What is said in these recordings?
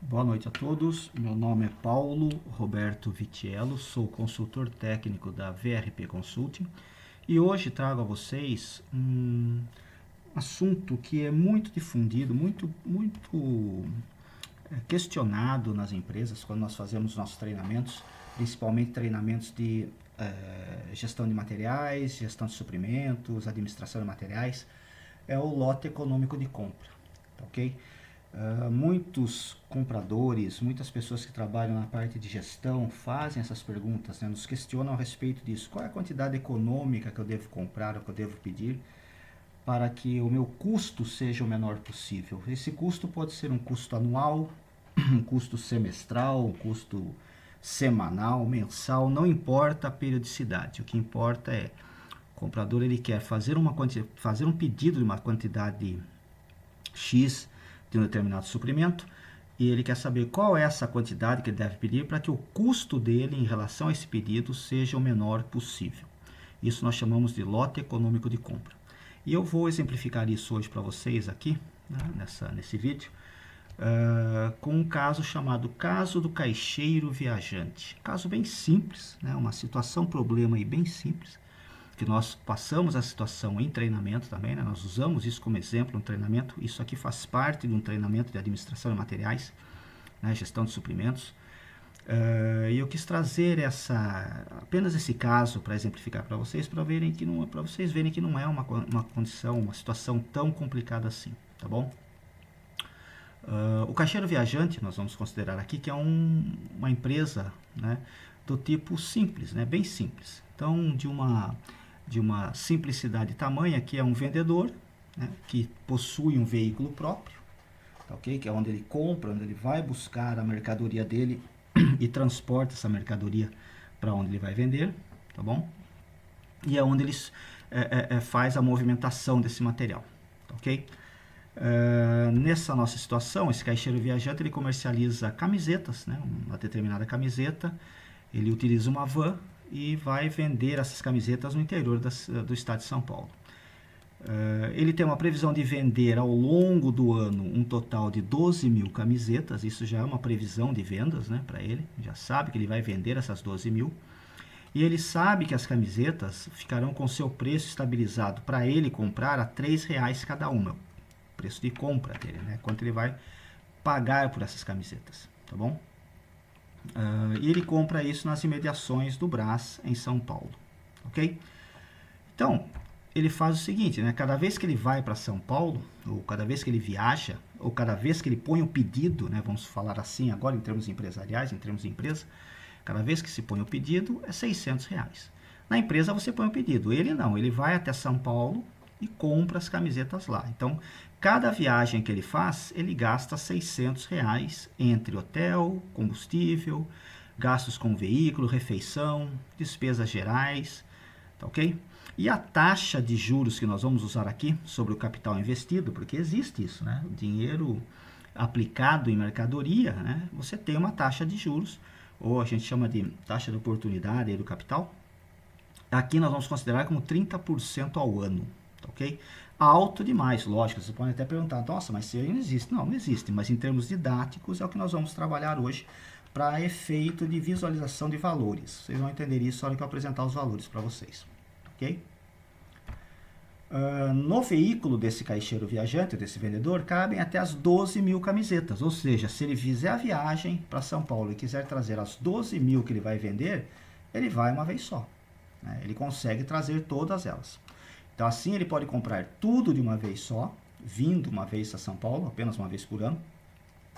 Boa noite a todos, meu nome é Paulo Roberto Vitiello, sou consultor técnico da VRP Consulting e hoje trago a vocês um assunto que é muito difundido, muito questionado nas empresas quando nós fazemos nossos treinamentos, principalmente treinamentos de gestão de materiais, gestão de suprimentos, administração de materiais, é o lote econômico de compra, tá ok? Muitos compradores, muitas pessoas que trabalham na parte de gestão fazem essas perguntas, né? Nos questionam a respeito disso. Qual é a quantidade econômica que eu devo comprar ou que eu devo pedir para que o meu custo seja o menor possível? Esse custo pode ser um custo anual, um custo semestral, um custo semanal, mensal, não importa a periodicidade. O que importa é o comprador ele quer fazer um pedido de uma quantidade X de um determinado suprimento e ele quer saber qual é essa quantidade que ele deve pedir para que o custo dele em relação a esse pedido seja o menor possível. Isso nós chamamos de lote econômico de compra. E eu vou exemplificar isso hoje para vocês aqui, né, nesse vídeo, com um caso chamado caso do caixeiro viajante. Caso bem simples, né, uma situação, problema aí bem simples, que nós passamos a situação em treinamento também, né? Nós usamos isso como exemplo no treinamento. Isso aqui faz parte de um treinamento de administração de materiais, né? Gestão de suprimentos. E eu quis trazer apenas esse caso para exemplificar para vocês, para vocês verem que não é uma condição, uma situação tão complicada assim, tá bom? O caixeiro viajante, nós vamos considerar aqui que é uma empresa, né, do tipo simples, né, bem simples. Então, de uma simplicidade tamanha, que é um vendedor, né, que possui um veículo próprio, tá, okay? Que é onde ele compra, onde ele vai buscar a mercadoria dele e transporta essa mercadoria para onde ele vai vender, tá bom? E é onde ele faz a movimentação desse material, tá, ok? Nessa nossa situação, esse caixeiro viajante ele comercializa camisetas, né, uma determinada camiseta, ele utiliza uma van e vai vender essas camisetas no interior do estado de São Paulo. Ele tem uma previsão de vender ao longo do ano um total de 12 mil camisetas, isso já é uma previsão de vendas, né, para ele, já sabe que ele vai vender essas 12 mil, e ele sabe que as camisetas ficarão com seu preço estabilizado para ele comprar a R$3 cada uma, preço de compra dele, né, quanto ele vai pagar por essas camisetas, tá bom? E ele compra isso nas imediações do Brás, em São Paulo, ok? Então, ele faz o seguinte, né? Cada vez que ele vai para São Paulo, ou cada vez que ele viaja, ou cada vez que ele põe o pedido, né? Vamos falar assim agora em termos empresariais, em termos de empresa, cada vez que se põe o pedido é R$600. Na empresa você põe o pedido, ele não, ele vai até São Paulo e compra as camisetas lá. Então, cada viagem que ele faz, ele gasta R$600 entre hotel, combustível, gastos com veículo, refeição, despesas gerais, tá ok? E a taxa de juros que nós vamos usar aqui sobre o capital investido, porque existe isso, né? O dinheiro aplicado em mercadoria, né? Você tem uma taxa de juros, ou a gente chama de taxa de oportunidade do capital. Aqui nós vamos considerar como 30% ao ano, ok? Alto demais, lógico, vocês podem até perguntar, nossa, mas isso aí não existe. Não, não existe, mas em termos didáticos é o que nós vamos trabalhar hoje para efeito de visualização de valores. Vocês vão entender isso na hora que eu apresentar os valores para vocês, ok? No veículo desse caixeiro viajante, desse vendedor, cabem até as 12 mil camisetas, ou seja, se ele fizer a viagem para São Paulo e quiser trazer as 12 mil que ele vai vender, ele vai uma vez só, né? Ele consegue trazer todas elas. Então, assim, ele pode comprar tudo de uma vez só, vindo uma vez a São Paulo, apenas uma vez por ano,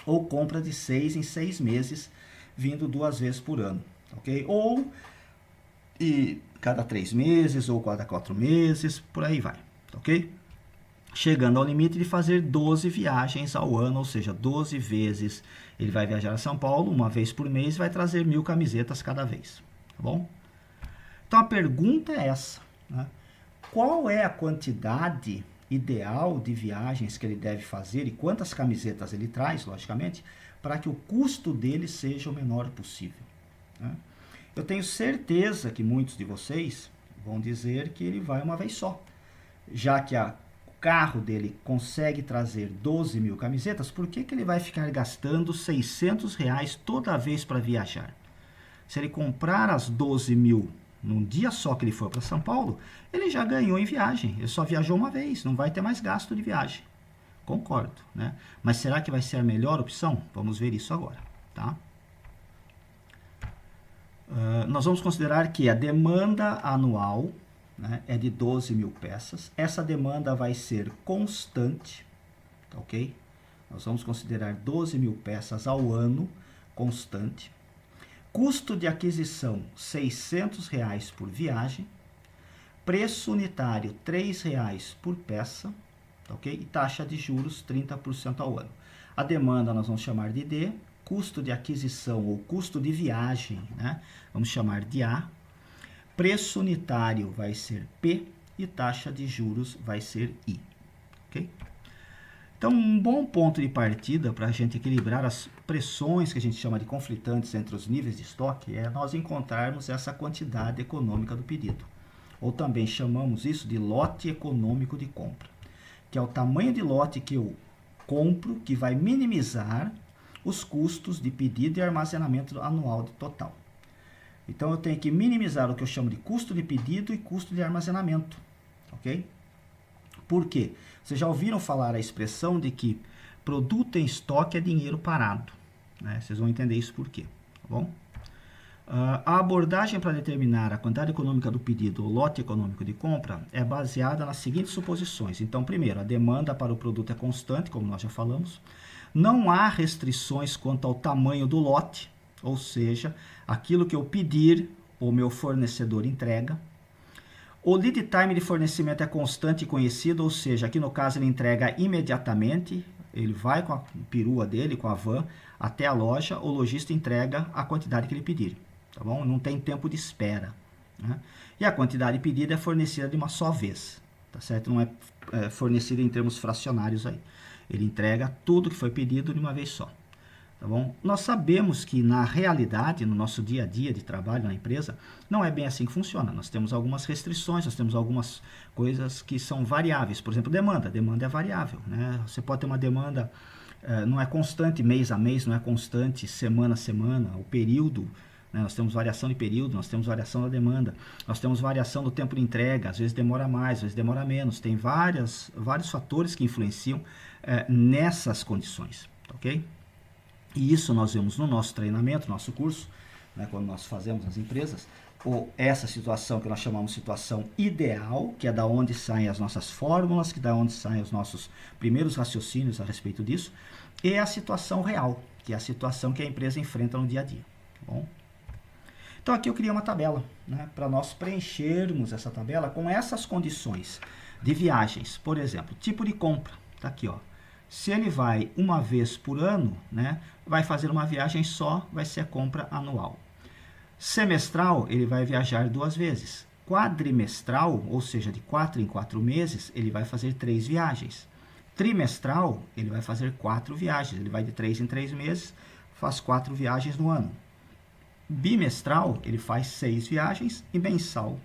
ou compra de 6 em 6 meses, vindo 2 vezes por ano, ok? Ou cada 3 meses, ou cada 4 meses, por aí vai, ok? Chegando ao limite de fazer 12 viagens ao ano, ou seja, 12 vezes ele vai viajar a São Paulo, uma vez por mês, e vai trazer 1.000 camisetas cada vez, tá bom? Então, a pergunta é essa, né? Qual é a quantidade ideal de viagens que ele deve fazer e quantas camisetas ele traz, logicamente, para que o custo dele seja o menor possível, né? Eu tenho certeza que muitos de vocês vão dizer que ele vai uma vez só, já que o carro dele consegue trazer 12 mil camisetas, por que ele vai ficar gastando R$ 600 toda vez para viajar? Se ele comprar as 12 mil num dia só que ele for para São Paulo, ele já ganhou em viagem. Ele só viajou uma vez, não vai ter mais gasto de viagem. Concordo, né? Mas será que vai ser a melhor opção? Vamos ver isso agora, tá? Nós vamos considerar que a demanda anual, né, é de 12 mil peças. Essa demanda vai ser constante, ok? Nós vamos considerar 12 mil peças ao ano, constante. Custo de aquisição, R$ 600 por viagem. Preço unitário, R$ 3 por peça, ok? E taxa de juros, 30% ao ano. A demanda nós vamos chamar de D. Custo de aquisição ou custo de viagem, né? Vamos chamar de A. Preço unitário vai ser P e taxa de juros vai ser I, ok? Então, um bom ponto de partida para a gente equilibrar as pressões que a gente chama de conflitantes entre os níveis de estoque é nós encontrarmos essa quantidade econômica do pedido, ou também chamamos isso de lote econômico de compra, que é o tamanho de lote que eu compro que vai minimizar os custos de pedido e armazenamento anual total. Então, eu tenho que minimizar o que eu chamo de custo de pedido e custo de armazenamento, ok? Por quê? Vocês já ouviram falar a expressão de que produto em estoque é dinheiro parado, né? Vocês vão entender isso por quê, tá bom? A abordagem para determinar a quantidade econômica do pedido ou lote econômico de compra é baseada nas seguintes suposições. Então, primeiro, a demanda para o produto é constante, como nós já falamos. Não há restrições quanto ao tamanho do lote, ou seja, aquilo que eu pedir, o meu fornecedor entrega. O lead time de fornecimento é constante e conhecido, ou seja, aqui no caso ele entrega imediatamente, ele vai com a perua dele, com a van, até a loja, o lojista entrega a quantidade que ele pedir, tá bom? Não tem tempo de espera, né? E a quantidade pedida é fornecida de uma só vez, tá certo? Não é fornecida em termos fracionários aí. Ele entrega tudo que foi pedido de uma vez só. Tá bom? Nós sabemos que na realidade, no nosso dia a dia de trabalho na empresa, não é bem assim que funciona. Nós temos algumas restrições, nós temos algumas coisas que são variáveis. Por exemplo, demanda. Demanda é variável, né? Você pode ter uma demanda, não é constante mês a mês, não é constante semana a semana, o período, né? Nós temos variação de período, nós temos variação da demanda, nós temos variação do tempo de entrega, às vezes demora mais, às vezes demora menos. Tem vários fatores que influenciam nessas condições, ok? E isso nós vemos no nosso treinamento, no nosso curso, né, quando nós fazemos nas empresas, ou essa situação que nós chamamos de situação ideal, que é da onde saem as nossas fórmulas, que é da onde saem os nossos primeiros raciocínios a respeito disso, e a situação real, que é a situação que a empresa enfrenta no dia a dia. Tá bom? Então aqui eu criei uma tabela, né, para nós preenchermos essa tabela com essas condições de viagens. Por exemplo, tipo de compra, tá aqui, ó. Se ele vai uma vez por ano, né, vai fazer uma viagem só, vai ser a compra anual. Semestral, ele vai viajar 2 vezes. Quadrimestral, ou seja, de 4 em 4 meses, ele vai fazer 3 viagens. Trimestral, ele vai fazer 4 viagens. Ele vai de 3 em 3 meses, faz 4 viagens no ano. Bimestral, ele faz 6 viagens. E mensal,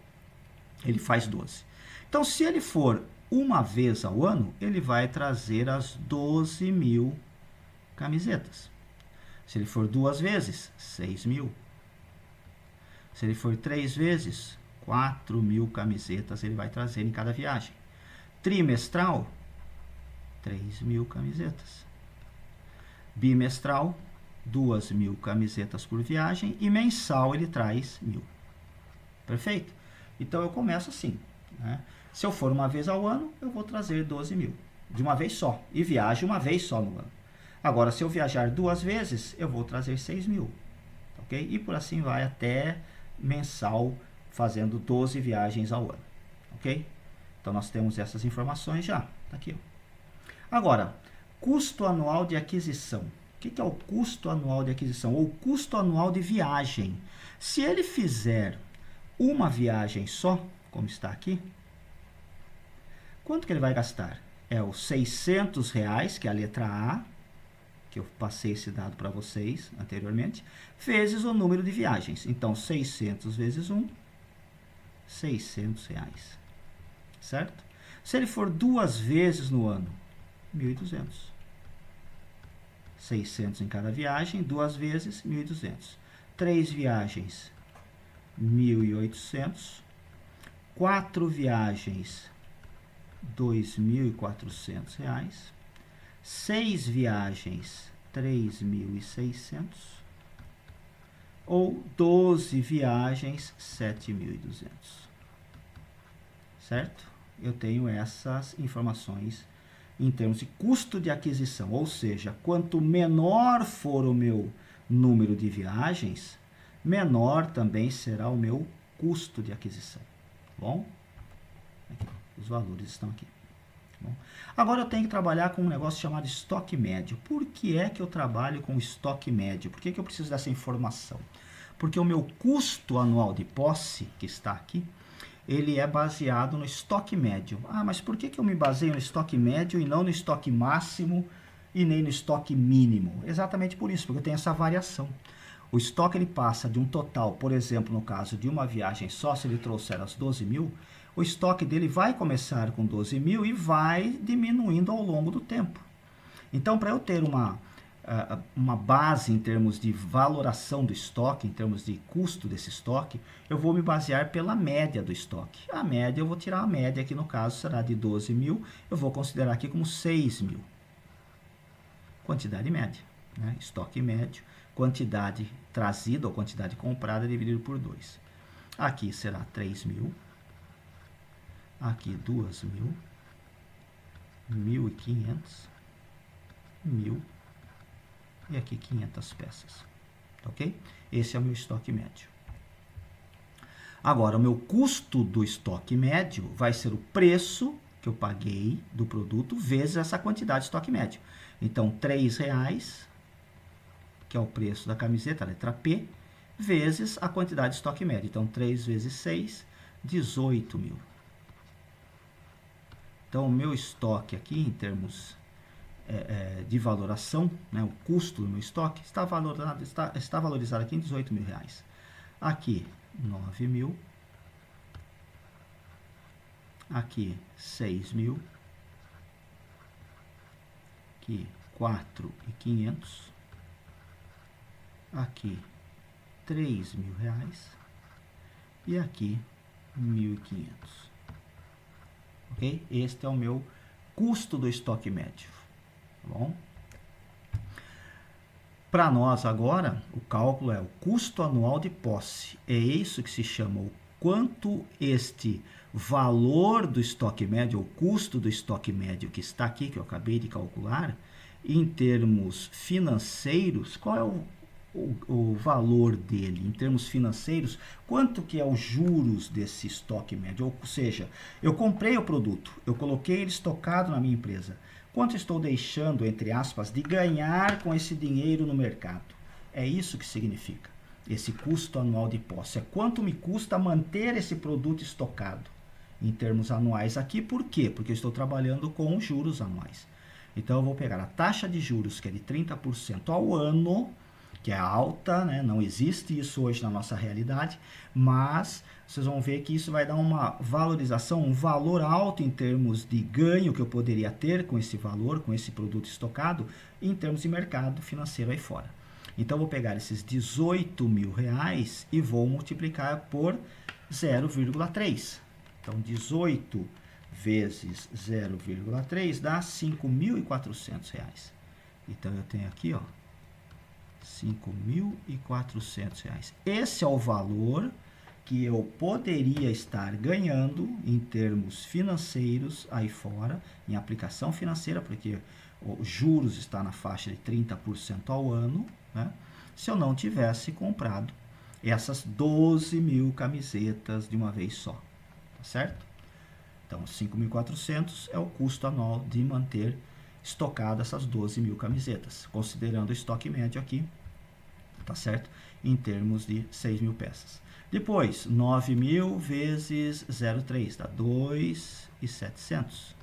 ele faz 12. Então, se ele for uma vez ao ano, ele vai trazer as 12 mil camisetas. Se ele for 2 vezes, 6 mil. Se ele for 3 vezes, 4 mil camisetas ele vai trazer em cada viagem. Trimestral, 3 mil camisetas. Bimestral, 2 mil camisetas por viagem. E mensal ele traz 1.000. Perfeito? Então eu começo assim, né? Se eu for uma vez ao ano, eu vou trazer 12 mil. De uma vez só. E viajo uma vez só no ano. Agora, se eu viajar 2 vezes, eu vou trazer 6 mil. Ok? E por assim vai até mensal, fazendo 12 viagens ao ano. Ok? Então, nós temos essas informações já. Tá aqui, ó. Agora, custo anual de aquisição. O que é o custo anual de aquisição? Ou custo anual de viagem. Se ele fizer uma viagem só, como está aqui, quanto que ele vai gastar? É os R$600, que é a letra A, que eu passei esse dado para vocês anteriormente, vezes o número de viagens. Então, 600 vezes 1, R$600. Certo? Se ele for 2 vezes no ano, 1.200. 600 em cada viagem, 2 vezes, 1.200. 3 viagens, 1.800. 4 viagens, R$ 2.400. 6 viagens, 3.600. Ou 12 viagens, 7.200. Certo? Eu tenho essas informações em termos de custo de aquisição, ou seja, quanto menor for o meu número de viagens, menor também será o meu custo de aquisição. Bom? Aqui, os valores estão aqui. Bom, agora eu tenho que trabalhar com um negócio chamado estoque médio. Por que é que eu trabalho com estoque médio? Por que eu preciso dessa informação? Porque o meu custo anual de posse, que está aqui, ele é baseado no estoque médio. Ah, mas por que eu me baseio no estoque médio e não no estoque máximo e nem no estoque mínimo? Exatamente por isso, porque eu tenho essa variação. O estoque ele passa de um total, por exemplo, no caso de uma viagem só, se ele trouxer as 12 mil, o estoque dele vai começar com 12 mil e vai diminuindo ao longo do tempo. Então, para eu ter uma base em termos de valoração do estoque, em termos de custo desse estoque, eu vou me basear pela média do estoque. A média, eu vou tirar a média, que no caso será de 12 mil, eu vou considerar aqui como 6 mil. Quantidade média, né? Estoque médio, quantidade trazida ou quantidade comprada dividido por 2. Aqui será 3 mil, aqui 2 mil, 1.500, 1.000 e aqui 500 peças. Ok? Esse é o meu estoque médio. Agora, o meu custo do estoque médio vai ser o preço que eu paguei do produto vezes essa quantidade de estoque médio. Então, R$3, que é o preço da camiseta, letra P, vezes a quantidade de estoque médio. Então, 3 vezes 6, 18 mil. Então, o meu estoque aqui, em termos de valoração, né, o custo do meu estoque, está valorizado aqui em 18 mil reais. Aqui, 9 mil. Aqui, 6 mil. Aqui, 4.500. Aqui, 3 mil reais. E aqui, 1.500. Ok? Este é o meu custo do estoque médio. Tá bom? Para nós agora, o cálculo é o custo anual de posse. É isso que se chama o quanto este valor do estoque médio, ou custo do estoque médio que está aqui, que eu acabei de calcular, em termos financeiros, qual é o valor dele? Em termos financeiros, quanto que é os juros desse estoque médio? Ou seja, eu comprei o produto, eu coloquei ele estocado na minha empresa. Quanto estou deixando, entre aspas, de ganhar com esse dinheiro no mercado? É isso que significa esse custo anual de posse. É quanto me custa manter esse produto estocado em termos anuais aqui. Por quê? Porque eu estou trabalhando com juros anuais. Então, eu vou pegar a taxa de juros, que é de 30% ao ano, que é alta, né? Não existe isso hoje na nossa realidade, mas vocês vão ver que isso vai dar uma valorização, um valor alto em termos de ganho que eu poderia ter com esse valor, com esse produto estocado, em termos de mercado financeiro aí fora. Então, eu vou pegar esses 18 mil reais e vou multiplicar por 0,3. Então, 18 vezes 0,3 dá 5.400 reais. Então, eu tenho aqui, ó, 5.400 reais. Esse é o valor que eu poderia estar ganhando em termos financeiros aí fora, em aplicação financeira, porque os juros está na faixa de 30% ao ano, né? Se eu não tivesse comprado essas 12 mil camisetas de uma vez só, tá certo? Então, 5.400 é o custo anual de manter estocado essas 12 mil camisetas, considerando o estoque médio aqui, tá certo? Em termos de 6 mil peças. Depois, 9 mil vezes 0,3 dá 2.700.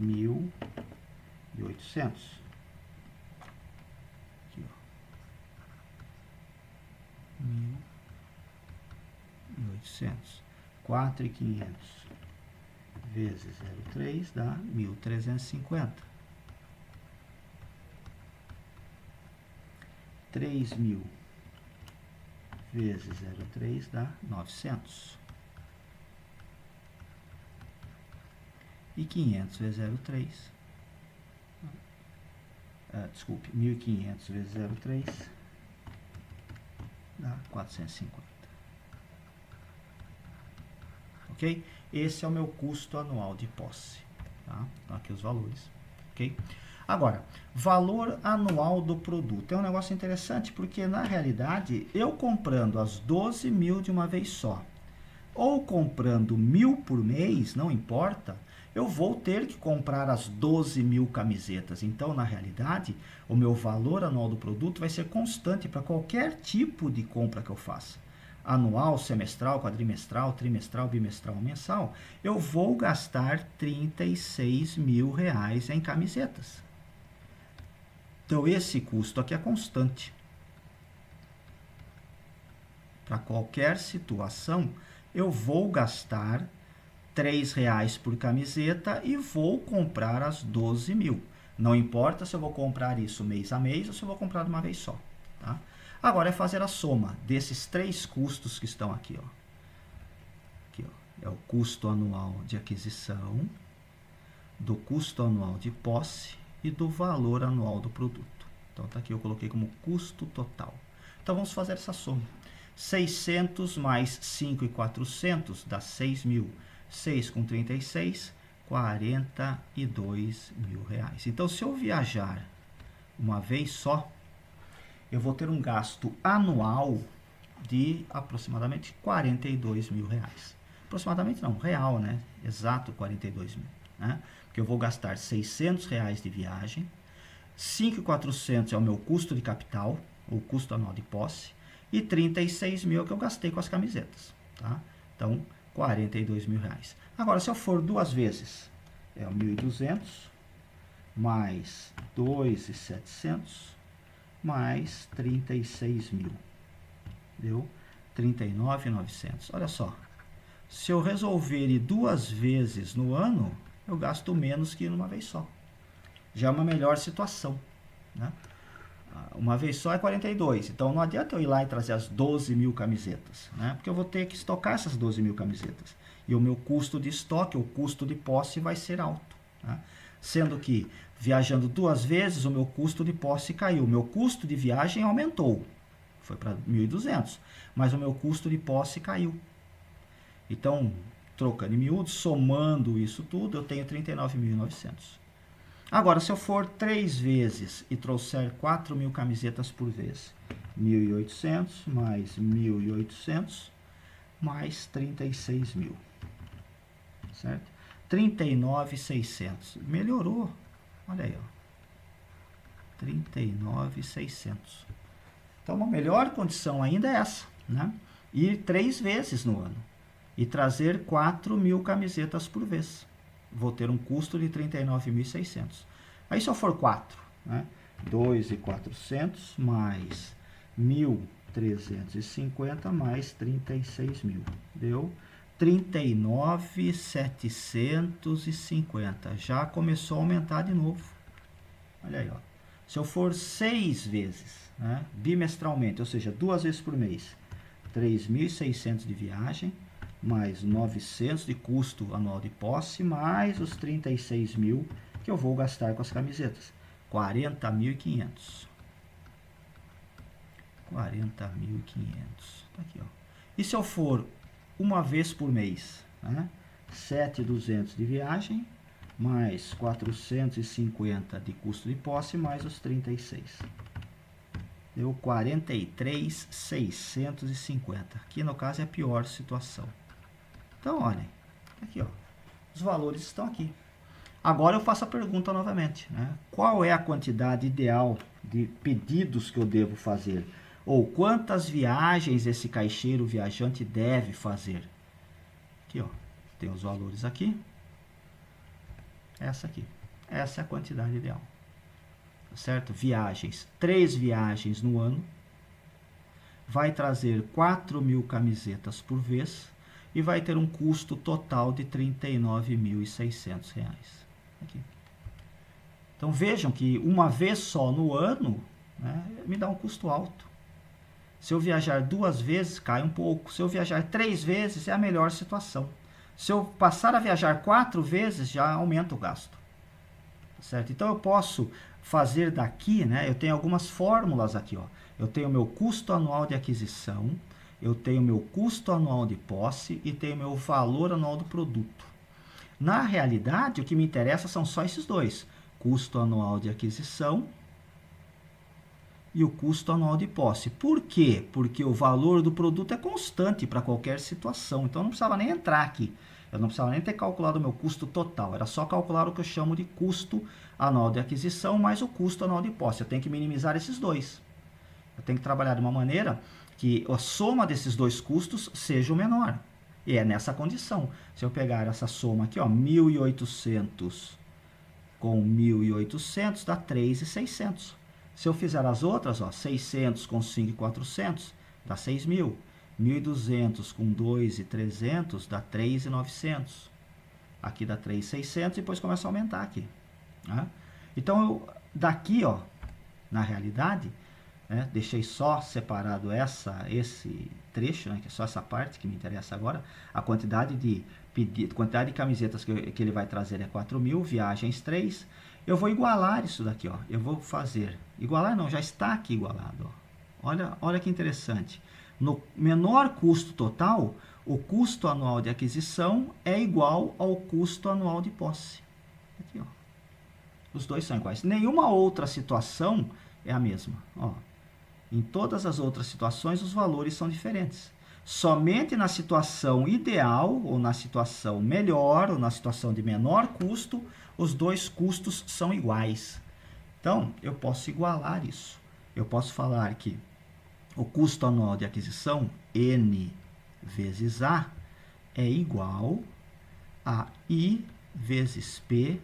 1.800. Aqui, ó. 1.800. 4.500 vezes 0,3 dá 1.350. 3.000 vezes 0,3 dá 900. E 500 vezes 0,3, desculpe, 1.500 vezes 0,3 dá 450. Ok? Esse é o meu custo anual de posse. Tá? Então, aqui os valores. Ok? Agora, valor anual do produto. É um negócio interessante, porque, na realidade, eu comprando as 12.000 de uma vez só, ou comprando 1.000 por mês, não importa, eu vou ter que comprar as 12.000 camisetas. Então, na realidade, o meu valor anual do produto vai ser constante para qualquer tipo de compra que eu faça. Anual, semestral, quadrimestral, trimestral, bimestral, mensal, eu vou gastar 36 mil reais em camisetas. Então, esse custo aqui é constante. Para qualquer situação, eu vou gastar R$3 por camiseta e vou comprar as 12.000. Não importa se eu vou comprar isso mês a mês ou se eu vou comprar de uma vez só. Tá? Agora é fazer a soma desses três custos que estão aqui. Ó. Aqui ó, é o custo anual de aquisição, do custo anual de posse e do valor anual do produto. Então, tá aqui eu coloquei como custo total. Então, vamos fazer essa soma. 600 mais 5.400 dá 6.000. 6 com 36, 42 mil reais. Então, se eu viajar uma vez só, eu vou ter um gasto anual de aproximadamente 42 mil reais. Aproximadamente não, real, né? Exato 42 mil. Né? Porque eu vou gastar 600 reais de viagem, 5.400 é o meu custo de capital, o custo anual de posse, e 36 mil é o que eu gastei com as camisetas. Tá? Então, 42 mil reais. Agora, se eu for duas vezes, é o 1.200 mais 2.700 mais 36 mil. Deu 39.900. Olha só, se eu resolver ir duas vezes no ano, eu gasto menos que numa vez só. Já é uma melhor situação. Né? Uma vez só é 42, então não adianta eu ir lá e trazer as 12.000 camisetas, né? Porque eu vou ter que estocar essas 12.000 camisetas. E o meu custo de estoque, o custo de posse vai ser alto. Né? Sendo que, viajando duas vezes, o meu custo de posse caiu. O meu custo de viagem aumentou, foi para 1.200, mas o meu custo de posse caiu. Então, trocando em miúdos, somando isso tudo, eu tenho 39.900. Agora, se eu for 3 vezes e trouxer 4.000 camisetas por vez, 1.800 mais 1.800 mais 36 mil, certo? 39.600. Melhorou. Olha aí, ó. 39.600. Então, uma melhor condição ainda é essa, né? Ir 3 vezes no ano e trazer 4.000 camisetas por vez. Vou ter um custo de 39.600. Aí se eu for 4, né? 2.400 mais 1.350 mais 36 mil. Deu 39.750. Já começou a aumentar de novo. Olha aí, ó. Se eu for 6 vezes, né? Bimestralmente, ou seja, 2 vezes por mês, 3.600 de viagem, mais 900 de custo anual de posse, mais os 36 mil que eu vou gastar com as camisetas. 40.500. 40.500. Tá aqui, ó. E se eu for uma vez por mês, né? 7.200 de viagem, mais 450 de custo de posse, mais os 36. Deu 43.650. Aqui no caso é a pior situação. Então, olhem, aqui ó, os valores estão aqui. Agora eu faço a pergunta novamente, né? Qual é a quantidade ideal de pedidos que eu devo fazer? Ou quantas viagens esse caixeiro viajante deve fazer? Aqui ó, tem os valores aqui. Essa aqui, essa é a quantidade ideal. Certo? Viagens, 3 viagens no ano. Vai trazer 4.000 camisetas por vez. e vai ter um custo total de R$ 39.600. Aqui. Então vejam que uma vez só no ano, né, me dá um custo alto. Se eu viajar 2 vezes, cai um pouco. Se eu viajar 3 vezes, é a melhor situação. Se eu passar a viajar 4 vezes, já aumenta o gasto. Certo? Então eu posso fazer daqui, né? Eu tenho algumas fórmulas aqui, ó. Eu tenho meu custo anual de aquisição, eu tenho meu custo anual de posse e tenho meu valor anual do produto. Na realidade, o que me interessa são só esses dois: custo anual de aquisição e o custo anual de posse. Por quê? Porque o valor do produto é constante para qualquer situação. Então, eu não precisava nem entrar aqui. Eu não precisava nem ter calculado o meu custo total. Era só calcular o que eu chamo de custo anual de aquisição mais o custo anual de posse. Eu tenho que minimizar esses dois. Eu tenho que trabalhar de uma maneira que a soma desses dois custos seja o menor. E é nessa condição. Se eu pegar essa soma aqui, ó, 1.800 com 1.800 dá 3.600. Se eu fizer as outras, ó, 600 com 5.400 dá 6.000. 1.200 com 2.300 dá 3.900. Aqui dá 3.600 e depois começa a aumentar aqui. Né? Então, daqui, ó, na realidade, né, deixei só separado esse trecho, né, que é só essa parte que me interessa agora. A quantidade de camisetas que ele vai trazer é 4.000, viagens 3. Eu vou igualar isso daqui, ó. Eu vou fazer... Igualar não, já está aqui igualado, ó. Olha que interessante. No menor custo total, o custo anual de aquisição é igual ao custo anual de posse. Aqui, ó. Os dois são iguais. Nenhuma outra situação é a mesma, ó. Em todas as outras situações, os valores são diferentes. Somente na situação ideal, ou na situação melhor, ou na situação de menor custo, os dois custos são iguais. Então, eu posso igualar isso. Eu posso falar que o custo anual de aquisição, N vezes A, é igual a I vezes P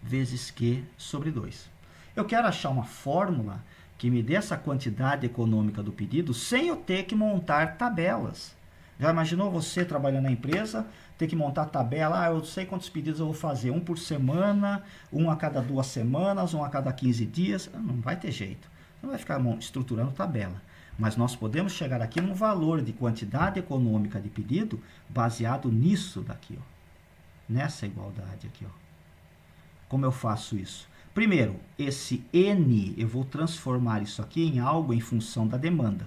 vezes Q sobre 2. Eu quero achar uma fórmula que me dê essa quantidade econômica do pedido sem eu ter que montar tabelas. Já imaginou você trabalhando na empresa, ter que montar tabela? Eu sei quantos pedidos eu vou fazer, 1 por semana, 1 a cada 2 semanas, 1 a cada 15 dias. Não vai ter jeito. Não vai ficar estruturando tabela. Mas nós podemos chegar aqui num valor de quantidade econômica de pedido baseado nisso daqui, ó. Nessa igualdade aqui, ó. Como eu faço isso? Primeiro, esse N, eu vou transformar isso aqui em algo em função da demanda.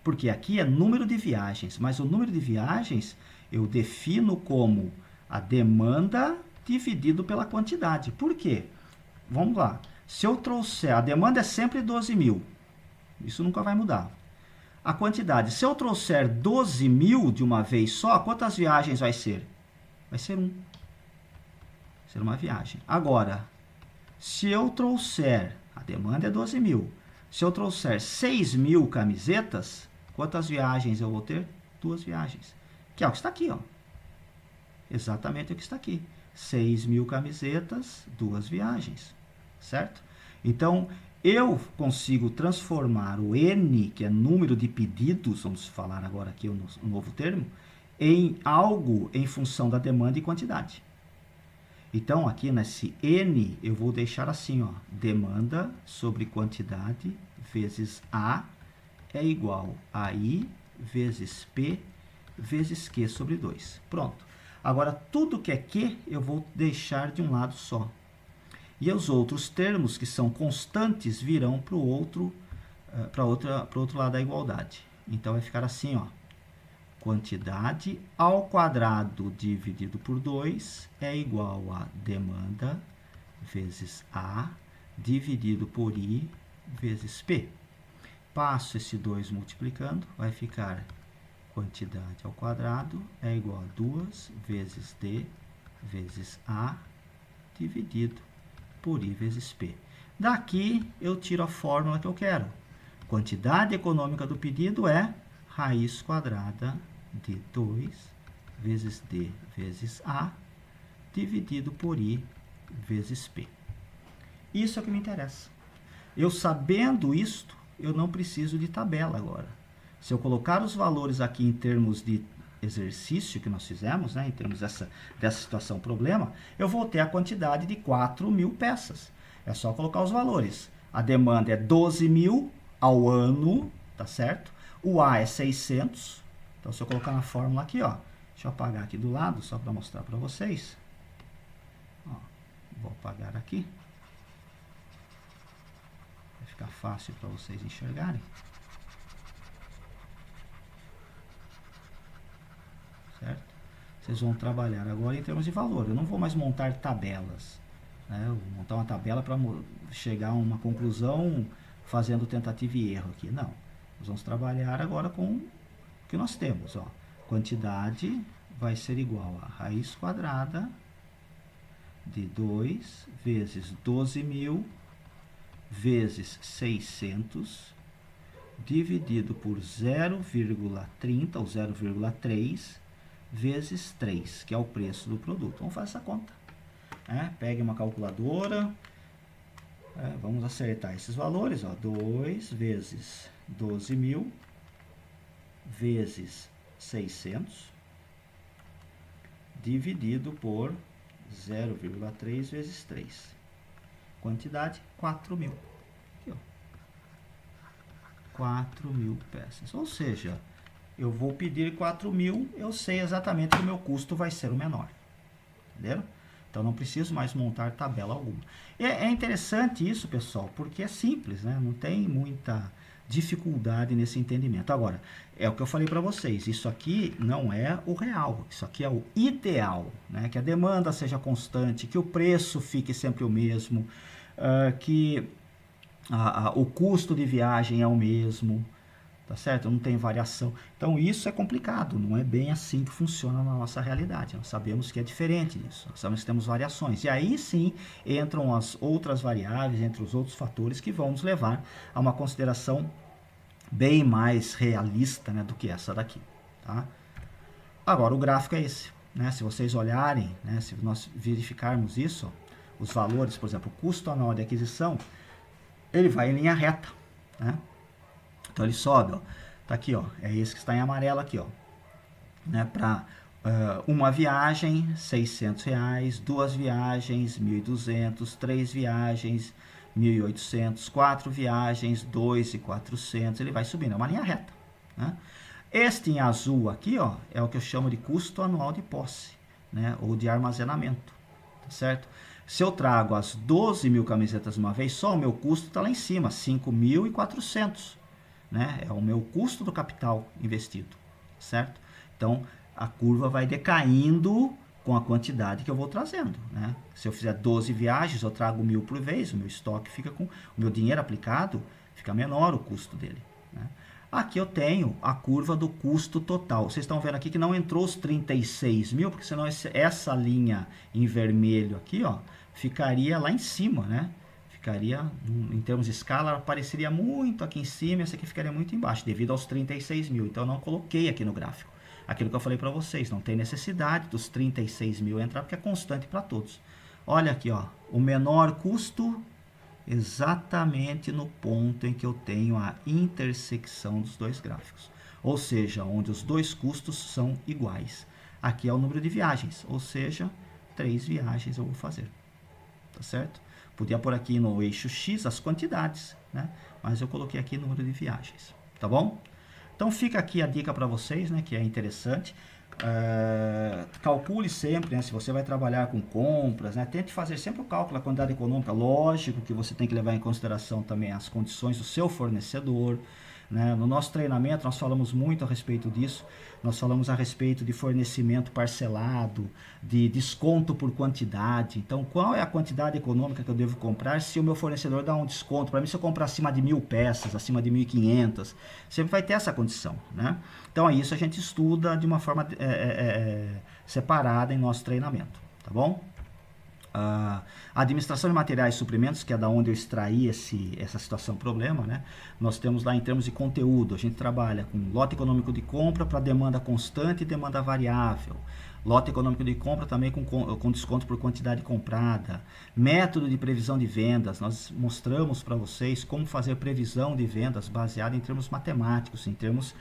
Porque aqui é número de viagens, mas o número de viagens eu defino como a demanda dividido pela quantidade. Por quê? Vamos lá. Se eu trouxer, a demanda é sempre 12.000. Isso nunca vai mudar. A quantidade, se eu trouxer 12.000 de uma vez só, quantas viagens vai ser? Vai ser 1. Vai ser uma viagem. Agora, se eu trouxer, a demanda é 12.000. Se eu trouxer 6.000 camisetas, quantas viagens eu vou ter? 2 viagens. Que é o que está aqui, ó. Exatamente o que está aqui. 6.000 camisetas, 2 viagens. Certo? Então, eu consigo transformar o N, que é número de pedidos, vamos falar agora aqui um novo termo, em algo em função da demanda e quantidade. Então, aqui nesse N, eu vou deixar assim, ó, demanda sobre quantidade vezes A é igual a I vezes P vezes Q sobre 2. Pronto. Agora, tudo que é Q, eu vou deixar de um lado só. E os outros termos, que são constantes, virão para o outro lado da igualdade. Então, vai ficar assim, ó. Quantidade ao quadrado dividido por 2 é igual a demanda vezes A dividido por I vezes P. Passo esse 2 multiplicando, vai ficar quantidade ao quadrado é igual a 2 vezes D vezes A dividido por I vezes P. Daqui eu tiro a fórmula que eu quero. Quantidade econômica do pedido é raiz quadrada de 2 vezes D vezes A dividido por I vezes P. Isso é o que me interessa. Eu sabendo isto, eu não preciso de tabela agora. Se eu colocar os valores aqui em termos de exercício que nós fizemos, né, em termos dessa situação problema, eu vou ter a quantidade de 4.000 peças. É só colocar os valores. A demanda é 12.000 ao ano, tá certo? O A é 600. Então, se eu colocar na fórmula aqui, ó, deixa eu apagar aqui do lado, só para mostrar para vocês. Ó, vou apagar aqui. Vai ficar fácil para vocês enxergarem. Certo? Vocês vão trabalhar agora em termos de valor. Eu não vou mais montar tabelas, né? Eu vou montar uma tabela para chegar a uma conclusão fazendo tentativa e erro aqui. Não. Nós vamos trabalhar agora com o que nós temos. Ó. Quantidade vai ser igual a raiz quadrada de 2 vezes 12.000 vezes 600 dividido por 0,30 ou 0,3 vezes 3, que é o preço do produto. Vamos fazer essa conta. Pegue uma calculadora. Vamos acertar esses valores. 2 vezes 12.000 vezes 600 dividido por 0,3 vezes 3. Quantidade, 4.000. Aqui, ó. 4.000 peças. Ou seja, eu vou pedir 4.000, eu sei exatamente que o meu custo vai ser o menor. Entenderam? Então, não preciso mais montar tabela alguma. É interessante isso, pessoal, porque é simples, né? Não tem muita dificuldade nesse entendimento. Agora, é o que eu falei para vocês, isso aqui não é o real, isso aqui é o ideal, né? Que a demanda seja constante, que o preço fique sempre o mesmo, que o custo de viagem é o mesmo, tá certo? Não tem variação. Então, isso é complicado, não é bem assim que funciona na nossa realidade. Nós sabemos que é diferente disso, nós sabemos que temos variações. E aí sim entram as outras variáveis, entre os outros fatores que vão nos levar a uma consideração bem mais realista, né, do que essa daqui. Tá? Agora, o gráfico é esse. Né? Se vocês olharem, né, se nós verificarmos isso, ó, os valores, por exemplo, o custo anual de aquisição, ele vai em linha reta, né? Então ele sobe, ó. Tá aqui, ó. É esse que está em amarelo aqui, ó. Né? Para uma viagem, R$600. 2 viagens, 1.200. 3 viagens, 1.800. 4 viagens, 2.400. Ele vai subindo. É uma linha reta. Né? Este em azul aqui, ó, é o que eu chamo de custo anual de posse, né? Ou de armazenamento. Tá certo? Se eu trago as 12.000 camisetas de uma vez só, o meu custo está lá em cima, 5.400. Né? É o meu custo do capital investido, certo? Então, a curva vai decaindo com a quantidade que eu vou trazendo, né? Se eu fizer 12 viagens, eu trago 1.000 por vez, o meu estoque fica com... O meu dinheiro aplicado fica menor o custo dele, né? Aqui eu tenho a curva do custo total. Vocês estão vendo aqui que não entrou os 36.000, porque senão essa linha em vermelho aqui, ó, ficaria lá em cima, né? Ficaria, em termos de escala, apareceria muito aqui em cima, essa aqui ficaria muito embaixo, devido aos 36.000. Então, eu não coloquei aqui no gráfico. Aquilo que eu falei para vocês, não tem necessidade dos 36.000 entrar, porque é constante para todos. Olha aqui, ó, o menor custo exatamente no ponto em que eu tenho a intersecção dos dois gráficos. Ou seja, onde os dois custos são iguais. Aqui é o número de viagens, ou seja, 3 viagens eu vou fazer. Tá certo? Podia pôr aqui no eixo X as quantidades, né? Mas eu coloquei aqui o número de viagens, tá bom? Então fica aqui a dica para vocês, né? Que é interessante. Calcule sempre, né? Se você vai trabalhar com compras, né? Tente fazer sempre o cálculo da quantidade econômica. Lógico que você tem que levar em consideração também as condições do seu fornecedor, né? No nosso treinamento nós falamos muito a respeito disso. Nós falamos a respeito de fornecimento parcelado, de desconto por quantidade. Então, qual é a quantidade econômica que eu devo comprar se o meu fornecedor dá um desconto? Para mim, se eu comprar acima de 1.000 peças, acima de 1.500, sempre vai ter essa condição, né? Então, é isso a gente estuda de uma forma separada em nosso treinamento, tá bom? A administração de materiais e suprimentos, que é da onde eu extraí essa situação problema, né? Nós temos lá em termos de conteúdo, a gente trabalha com lote econômico de compra para demanda constante e demanda variável. Lote econômico de compra também com desconto por quantidade comprada. Método de previsão de vendas, nós mostramos para vocês como fazer previsão de vendas baseada em termos matemáticos, em termos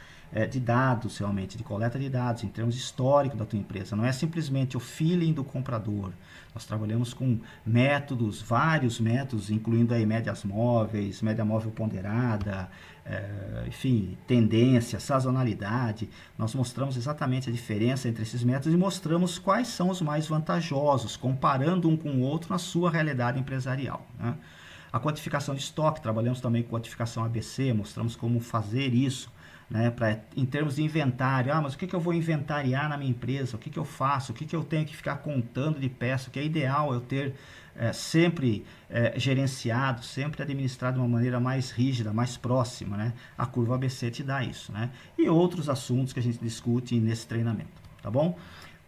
de dados, realmente, de coleta de dados, em termos históricos da tua empresa. Não é simplesmente o feeling do comprador. Nós trabalhamos com métodos, vários métodos, incluindo aí médias móveis, média móvel ponderada, enfim, tendência, sazonalidade. Nós mostramos exatamente a diferença entre esses métodos e mostramos quais são os mais vantajosos, comparando um com o outro na sua realidade empresarial, né? A quantificação de estoque, trabalhamos também com quantificação ABC, mostramos como fazer isso, né, em termos de inventário. Mas o que eu vou inventariar na minha empresa? O que eu faço? O que eu tenho que ficar contando de peça? O que é ideal eu ter sempre gerenciado, sempre administrado de uma maneira mais rígida, mais próxima, né? A curva ABC te dá isso, né? E outros assuntos que a gente discute nesse treinamento, tá bom?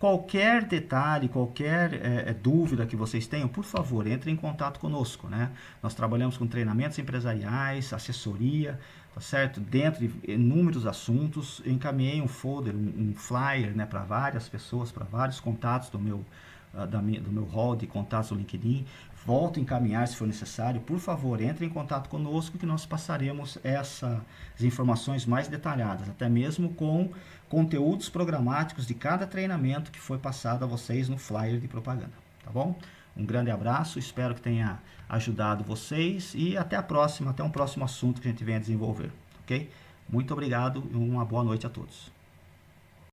Qualquer detalhe, qualquer dúvida que vocês tenham, por favor, entre em contato conosco, né? Nós trabalhamos com treinamentos empresariais, assessoria, tá certo? Dentro de inúmeros assuntos, eu encaminhei um folder, um flyer, né, para várias pessoas, para vários contatos do meu hall de contatos do LinkedIn. Volto a encaminhar se for necessário. Por favor, entre em contato conosco que nós passaremos essas informações mais detalhadas, até mesmo com conteúdos programáticos de cada treinamento que foi passado a vocês no flyer de propaganda, tá bom? Um grande abraço, espero que tenha ajudado vocês e até a próxima, até um próximo assunto que a gente venha desenvolver, ok? Muito obrigado e uma boa noite a todos.